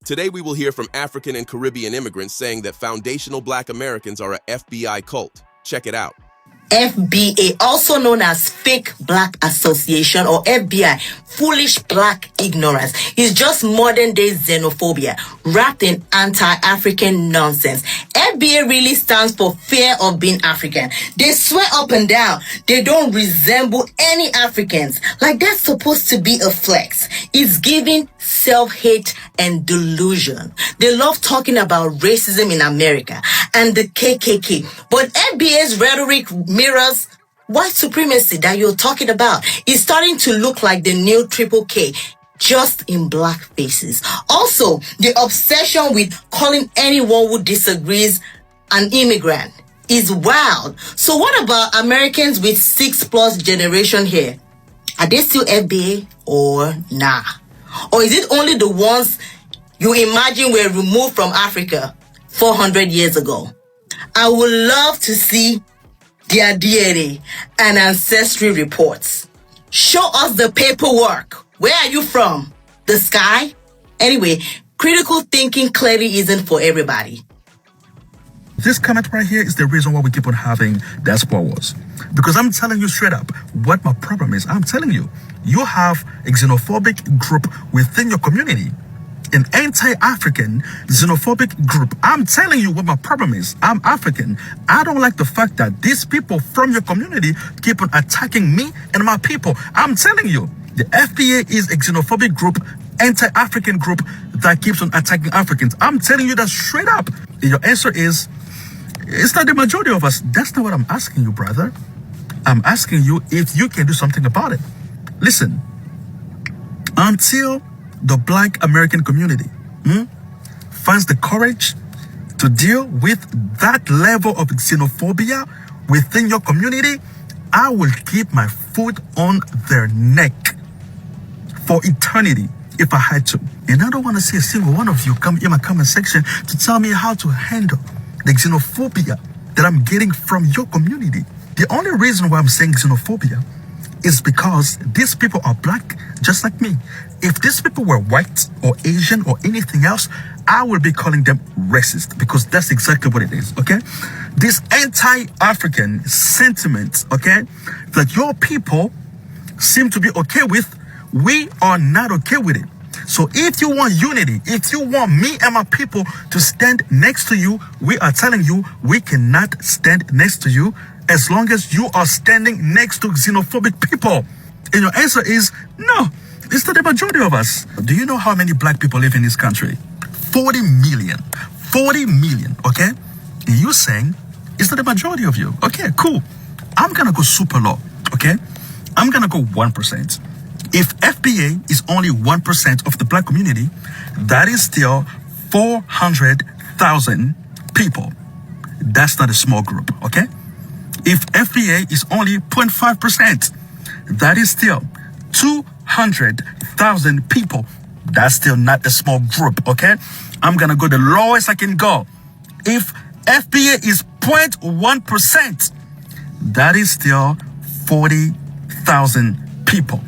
Today we will hear from African and Caribbean immigrants saying that foundational Black Americans are a FBI cult. Check it out. FBA, also known as Fake Black Association, or FBI, Foolish Black Ignorance, is just modern-day xenophobia wrapped in anti-African nonsense. FBA really stands for fear of being African. They swear up and down they don't resemble any Africans. Like that's supposed to be a flex. It's giving self-hate and delusion. They love talking about racism in America and the KKK. But FBA's rhetoric mirrors white supremacy that you're talking about. It's starting to look like the new Triple K, just in black faces. Also, the obsession with calling anyone who disagrees an immigrant is wild. So what about Americans with 6+ generation here? Are they still FBA or nah? Or is it only the ones you imagine were removed from Africa 400 years ago? I would love to see their DNA and ancestry reports. Show us the paperwork. Where are you from? The sky? Anyway, critical thinking clearly isn't for everybody. This comment right here is the reason why we keep on having diaspora wars. Because I'm telling you straight up what my problem is. I'm telling you, you have a xenophobic group within your community. An anti-African xenophobic group. I'm telling you what my problem is. I'm African. I don't like the fact that these people from your community keep on attacking me and my people. I'm telling you, the FBA is a xenophobic group, anti-African group that keeps on attacking Africans. I'm telling you that straight up. Your answer is, it's not the majority of us. That's not what I'm asking you, brother. I'm asking you if you can do something about it. Listen, until the Black American community finds the courage to deal with that level of xenophobia within your community, I will keep my foot on their neck for eternity if I had to. And I don't want to see a single one of you come in my comment section to tell me how to handle the xenophobia that I'm getting from your community. The only reason why I'm saying xenophobia is because these people are black just like me. If these people were white or Asian or anything else, I would be calling them racist, because that's exactly what it is, okay? This anti-African sentiment, okay, that your people seem to be okay with, we are not okay with it. So if you want unity, if you want me and my people to stand next to you, we are telling you we cannot stand next to you as long as you are standing next to xenophobic people. And your answer is no. It's not the majority of us. Do you know how many black people live in this country? 40 million. 40 million, okay? And you're saying it's not the majority of you. Okay, cool. I'm gonna go super low, okay? I'm gonna go 1%. If FBA is only 1% of the black community, that is still 400,000 people. That's not a small group, okay? If FBA is only 0.5%, that is still 200,000 people. That's still not a small group, okay? I'm gonna go the lowest I can go. If FBA is 0.1%, that is still 40,000 people.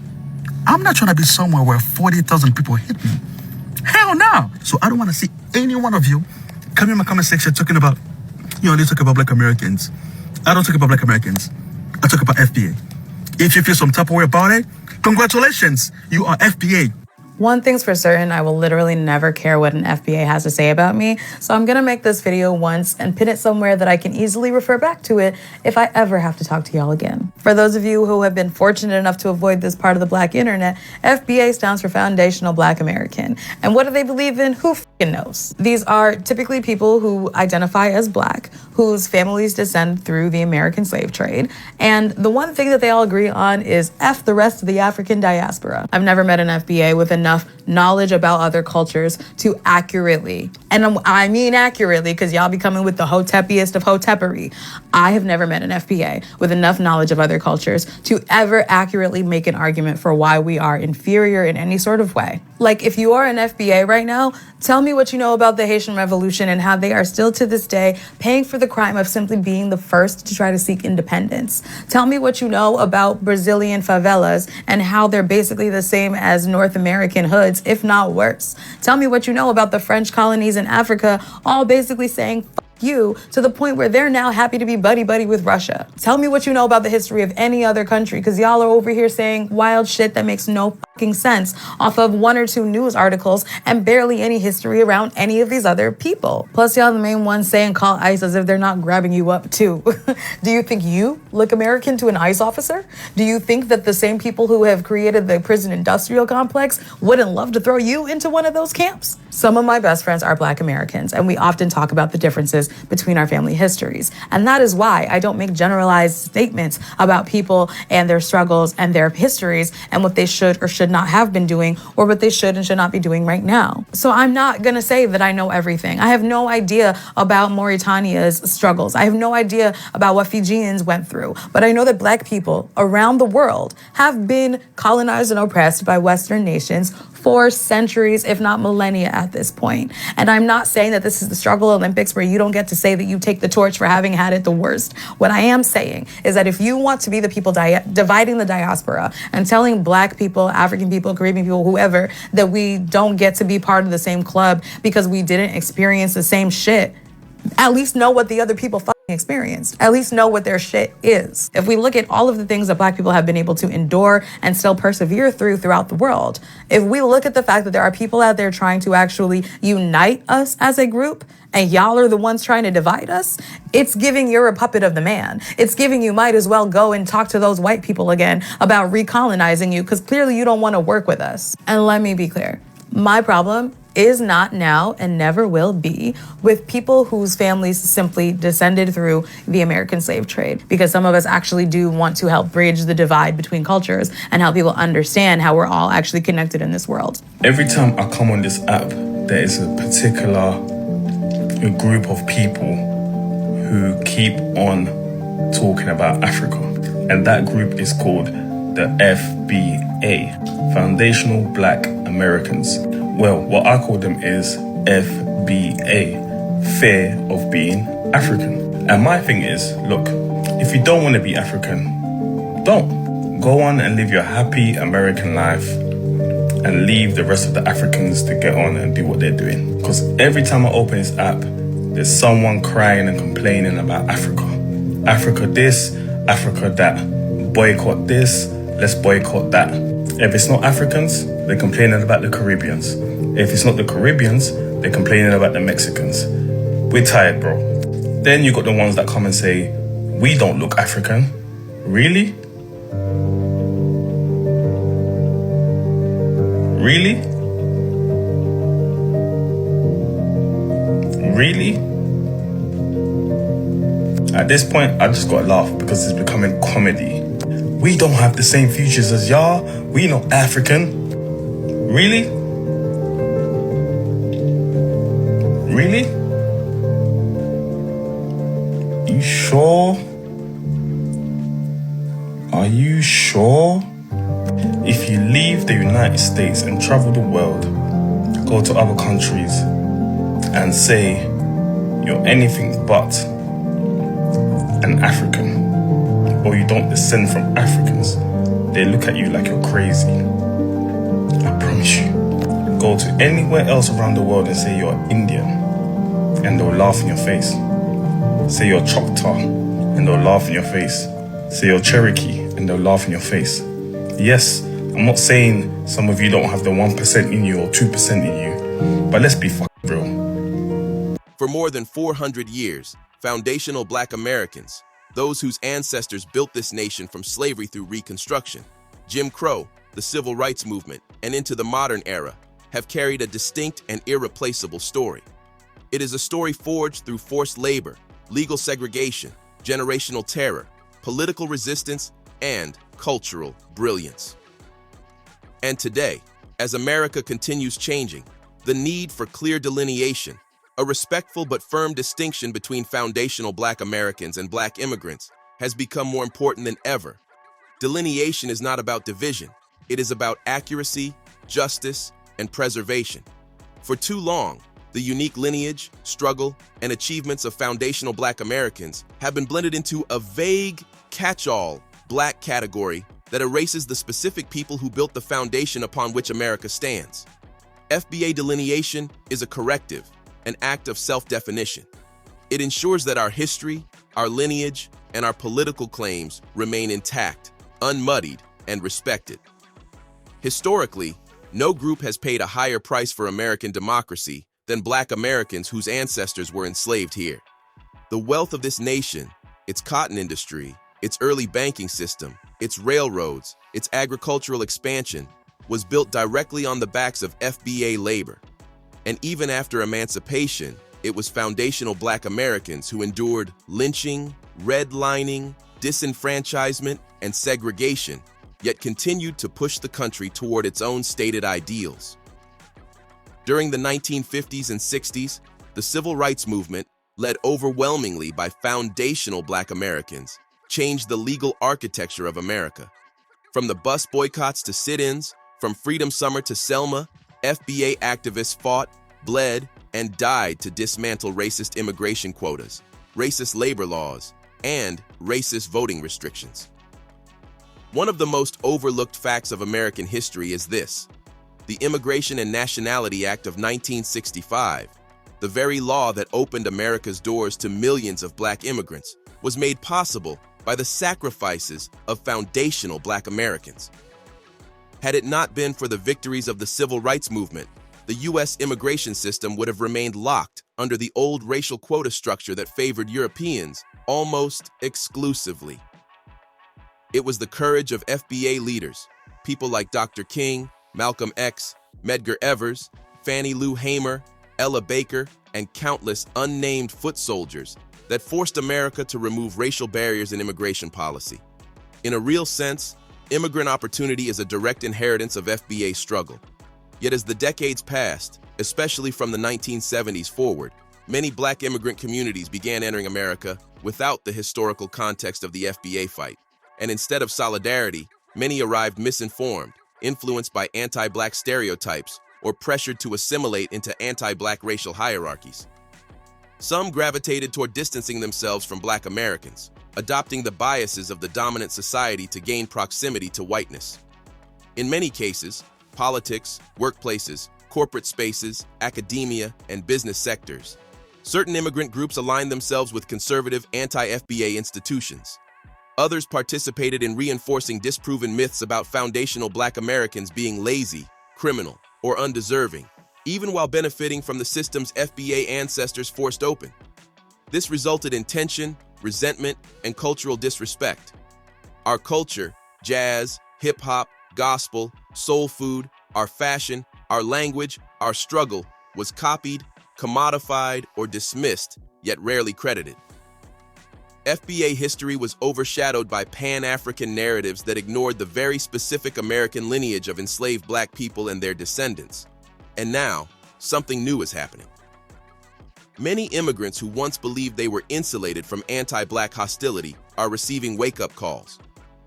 I'm not trying to be somewhere where 40,000 people hit me. Hell no. So I don't want to see any one of you come in my comment section talking about, you only talk about black Americans. I don't talk about black Americans. I talk about FBA. If you feel some type of way about it, congratulations, you are FBA. One thing's for certain, I will literally never care what an FBA has to say about me, so I'm gonna make this video once and pin it somewhere that I can easily refer back to it if I ever have to talk to y'all again. For those of you who have been fortunate enough to avoid this part of the black internet, FBA stands for Foundational Black American. And what do they believe in? Who f***ing knows? These are typically people who identify as black, whose families descend through the American slave trade. And the one thing that they all agree on is F the rest of the African diaspora. I've never met an FBA with enough knowledge about other cultures to accurately, and I mean accurately, because y'all be coming with the hotepiest of hotepery. I have never met an FBA with enough knowledge of other cultures to ever accurately make an argument for why we are inferior in any sort of way. Like, if you are an FBA right now, tell me what you know about the Haitian Revolution and how they are still to this day paying for the crime of simply being the first to try to seek independence. Tell me what you know about Brazilian favelas and how they're basically the same as North American African hoods, if not worse. Tell me what you know about the French colonies in Africa, all basically saying you to the point where they're now happy to be buddy-buddy with Russia. Tell me what you know about the history of any other country, because y'all are over here saying wild shit that makes no fucking sense off of 1 or 2 news articles and barely any history around any of these other people. Plus, y'all the main ones saying call ICE as if they're not grabbing you up too. Do you think you look American to an ICE officer? Do you think that the same people who have created the prison industrial complex wouldn't love to throw you into one of those camps? Some of my best friends are Black Americans, and we often talk about the differences between our family histories. And that is why I don't make generalized statements about people and their struggles and their histories and what they should or should not have been doing or what they should and should not be doing right now. So I'm not gonna say that I know everything. I have no idea about Mauritania's struggles. I have no idea about what Fijians went through. But I know that Black people around the world have been colonized and oppressed by Western nations for centuries, if not millennia at this point. And I'm not saying that this is the struggle Olympics where you don't get to say that you take the torch for having had it the worst. What I am saying is that if you want to be the people dividing the diaspora and telling Black people, African people, Caribbean people, whoever, that we don't get to be part of the same club because we didn't experience the same shit, at least know what the other people experienced. At least know what their shit is. If we look at all of the things that Black people have been able to endure and still persevere throughout the world, if we look at the fact that there are people out there trying to actually unite us as a group, and y'all are the ones trying to divide us, it's giving you're a puppet of the man. It's giving you might as well go and talk to those white people again about recolonizing you, because clearly you don't want to work with us. And let me be clear, my problem is not now and never will be with people whose families simply descended through the American slave trade, because some of us actually do want to help bridge the divide between cultures and help people understand how we're all actually connected in this world. Every time I come on this app, there is a particular group of people who keep on talking about Africa, and that group is called the FBA, Foundational Black Americans. Well, what I call them is FBA, Fear of Being African. And my thing is, look, if you don't want to be African, don't. Go on and live your happy American life and leave the rest of the Africans to get on and do what they're doing. Because every time I open this app, there's someone crying and complaining about Africa. Africa this, Africa that. Boycott this, let's boycott that. If it's not Africans, they're complaining about the Caribbeans. If it's not the Caribbeans, they're complaining about the Mexicans. We're tired, bro. Then you got the ones that come and say, we don't look African. Really? Really? Really? At this point, I just gotta laugh because it's becoming comedy. We don't have the same features as y'all. We not African. Really? Really? You sure? Are you sure? If you leave the United States and travel the world, go to other countries and say you're anything but an African, or you don't descend from Africans, they look at you like you're crazy. I promise you. Go to anywhere else around the world and say you're Indian, and they'll laugh in your face. Say you're Choctaw, and they'll laugh in your face. Say you're Cherokee, and they'll laugh in your face. Yes, I'm not saying some of you don't have the 1% in you or 2% in you, but let's be fucking real. For more than 400 years, foundational Black Americans, those whose ancestors built this nation from slavery through Reconstruction, Jim Crow, the Civil Rights Movement, and into the modern era, have carried a distinct and irreplaceable story. It is a story forged through forced labor, legal segregation, generational terror, political resistance, and cultural brilliance. And today, as America continues changing, the need for clear delineation, a respectful but firm distinction between foundational Black Americans and Black immigrants, has become more important than ever. Delineation is not about division. It is about accuracy, justice, and preservation. For too long, the unique lineage, struggle, and achievements of foundational Black Americans have been blended into a vague, catch-all Black category that erases the specific people who built the foundation upon which America stands. FBA delineation is a corrective, an act of self-definition. It ensures that our history, our lineage, and our political claims remain intact, unmuddied, and respected. Historically, no group has paid a higher price for American democracy than Black Americans whose ancestors were enslaved here. The wealth of this nation, its cotton industry, its early banking system, its railroads, its agricultural expansion, was built directly on the backs of FBA labor. And even after emancipation, it was foundational Black Americans who endured lynching, redlining, disenfranchisement, and segregation, yet continued to push the country toward its own stated ideals. During the 1950s and 60s, the Civil Rights Movement, led overwhelmingly by foundational Black Americans, changed the legal architecture of America. From the bus boycotts to sit-ins, from Freedom Summer to Selma, FBA activists fought, bled, and died to dismantle racist immigration quotas, racist labor laws, and racist voting restrictions. One of the most overlooked facts of American history is this: the Immigration and Nationality Act of 1965, the very law that opened America's doors to millions of Black immigrants, was made possible by the sacrifices of foundational Black Americans. Had it not been for the victories of the Civil Rights Movement, the U.S. immigration system would have remained locked under the old racial quota structure that favored Europeans almost exclusively. It was the courage of FBA leaders, people like Dr. King, Malcolm X, Medgar Evers, Fannie Lou Hamer, Ella Baker, and countless unnamed foot soldiers that forced America to remove racial barriers in immigration policy. In a real sense, immigrant opportunity is a direct inheritance of FBA struggle. Yet as the decades passed, especially from the 1970s forward, many Black immigrant communities began entering America without the historical context of the FBA fight. And instead of solidarity, many arrived misinformed, influenced by anti-Black stereotypes, or pressured to assimilate into anti-Black racial hierarchies. Some gravitated toward distancing themselves from Black Americans, adopting the biases of the dominant society to gain proximity to whiteness. In many cases, politics, workplaces, corporate spaces, academia, and business sectors, certain immigrant groups aligned themselves with conservative anti-FBA institutions. Others participated in reinforcing disproven myths about foundational Black Americans being lazy, criminal, or undeserving, even while benefiting from the system's FBA ancestors forced open. This resulted in tension, resentment, and cultural disrespect. Our culture, jazz, hip-hop, gospel, soul food, our fashion, our language, our struggle, was copied, commodified, or dismissed, yet rarely credited. FBA history was overshadowed by Pan-African narratives that ignored the very specific American lineage of enslaved Black people and their descendants. And now, something new is happening. Many immigrants who once believed they were insulated from anti-Black hostility are receiving wake-up calls.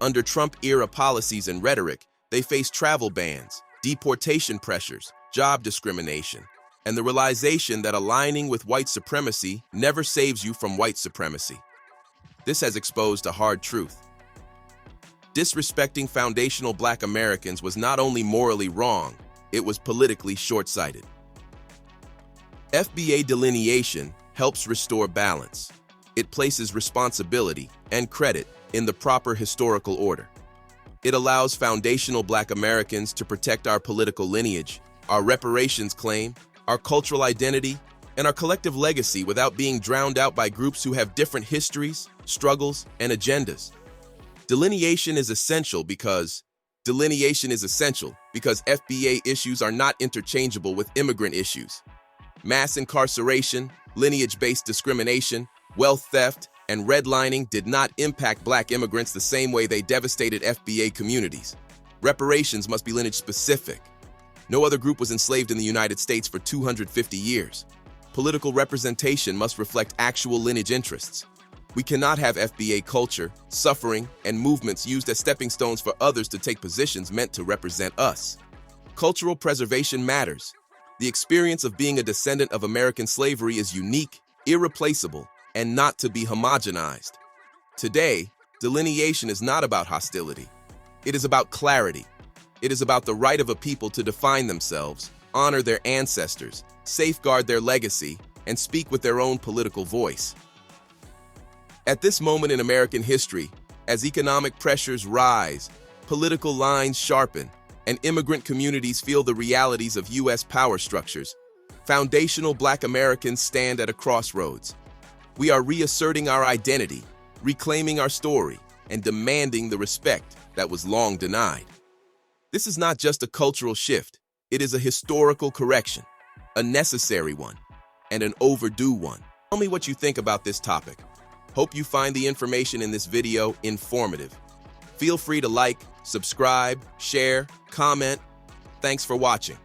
Under Trump-era policies and rhetoric, they face travel bans, deportation pressures, job discrimination, and the realization that aligning with white supremacy never saves you from white supremacy. This has exposed a hard truth. Disrespecting foundational Black Americans was not only morally wrong, it was politically short-sighted. FBA delineation helps restore balance. It places responsibility and credit in the proper historical order. It allows foundational Black Americans to protect our political lineage, our reparations claim, our cultural identity, and our collective legacy without being drowned out by groups who have different histories, struggles, and agendas. Delineation is essential because FBA issues are not interchangeable with immigrant issues. Mass incarceration, lineage-based discrimination, wealth theft, and redlining did not impact Black immigrants the same way they devastated FBA communities. Reparations must be lineage-specific. No other group was enslaved in the United States for 250 years. Political representation must reflect actual lineage interests. We cannot have FBA culture, suffering, and movements used as stepping stones for others to take positions meant to represent us. Cultural preservation matters. The experience of being a descendant of American slavery is unique, irreplaceable, and not to be homogenized. Today, delineation is not about hostility. It is about clarity. It is about the right of a people to define themselves, honor their ancestors, safeguard their legacy, and speak with their own political voice. At this moment in American history, as economic pressures rise, political lines sharpen, and immigrant communities feel the realities of U.S. power structures, foundational Black Americans stand at a crossroads. We are reasserting our identity, reclaiming our story, and demanding the respect that was long denied. This is not just a cultural shift, it is a historical correction, a necessary one, and an overdue one. Tell me what you think about this topic. Hope you find the information in this video informative. Feel free to like, subscribe, share, comment. Thanks for watching.